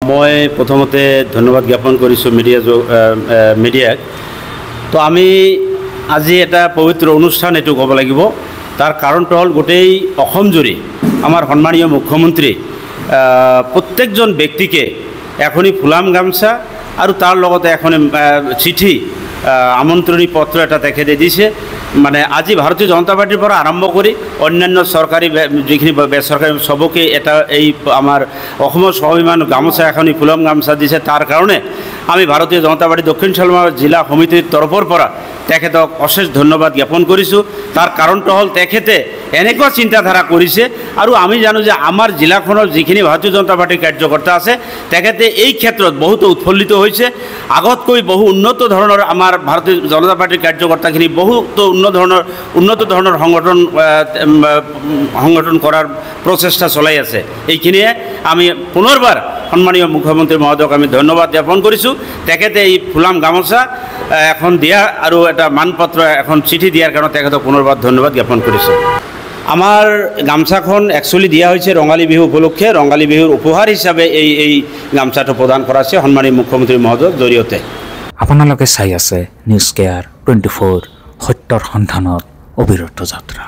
মই প্ৰথমতে ধন্যবাদ জ্ঞাপন কৰিছোঁ মিডিয়াক। তো আমি আজি এটা পবিত্ৰ অনুষ্ঠান এইটো ক'ব লাগিব। তাৰ কাৰণটো হ'ল গোটেই অসম জুৰি আমাৰ সন্মানীয় মুখ্যমন্ত্ৰী প্ৰত্যেকজন ব্যক্তিকে এখনি ফুলাম গামছা আৰু তাৰ লগতে এখনি চিঠি আমন্ত্ৰণী পত্ৰ এটা তেখেতে দিছে। মানে আজি ভাৰতীয় জনতা পাৰ্টিৰ পৰা আৰম্ভ কৰি অন্যান্য চৰকাৰী যিখিনি বেচৰকাৰী সবকে এটা এই আমাৰ অসমৰ স্বাভিমান গামোচা এখনি ফুলাম গামছা দিছে। তাৰ কাৰণে আমি ভাৰতীয় জনতা পাৰ্টি দক্ষিণ শালমাৰ জিলা সমিতিৰ তৰফৰ পৰা তেখেতক অশেষ ধন্যবাদ জ্ঞাপন কৰিছোঁ। তাৰ কাৰণটো হ'ল তেখেতে এনেকুৱা চিন্তাধাৰা কৰিছে আৰু আমি জানো যে আমাৰ জিলাখনৰ যিখিনি ভাৰতীয় জনতা পাৰ্টিৰ কাৰ্যকৰ্তা আছে তেখেতে এই ক্ষেত্ৰত বহুতো উৎফুল্লিত হৈছে। আগতকৈ বহু উন্নত ধৰণৰ আমাৰ ভাৰতীয় জনতা পাৰ্টিৰ কাৰ্যকৰ্তাখিনি বহুতো উন্নত ধৰণৰ সংগঠন কৰাৰ প্ৰচেষ্টা চলাই আছে। এইখিনিয়ে আমি পুনৰবাৰ সন্মানীয় মুখ্যমন্ত্ৰী মহোদয়ক আমি ধন্যবাদ জ্ঞাপন কৰিছোঁ। তেখেতে এই ফুলাম গামোচা এখন দিয়া আৰু এটা মানপত্ৰ এখন চিঠি দিয়াৰ কাৰণে তেখেতক পুনৰবাৰ ধন্যবাদ জ্ঞাপন কৰিছোঁ। আমাৰ গামছাখন একচুৱেলি দিয়া হৈছে ৰঙালী বিহু উপলক্ষে। ৰঙালী বিহুৰ উপহাৰ হিচাপে এই গামছাটো প্ৰদান কৰা হৈছে সন্মানীয় মুখ্যমন্ত্ৰী মহোদয়ৰ জৰিয়তে। আপোনালোকে চাই আছে নিউজ কেয়াৰ 24, সত্যৰ সন্ধানত অবিৰত যাত্ৰা।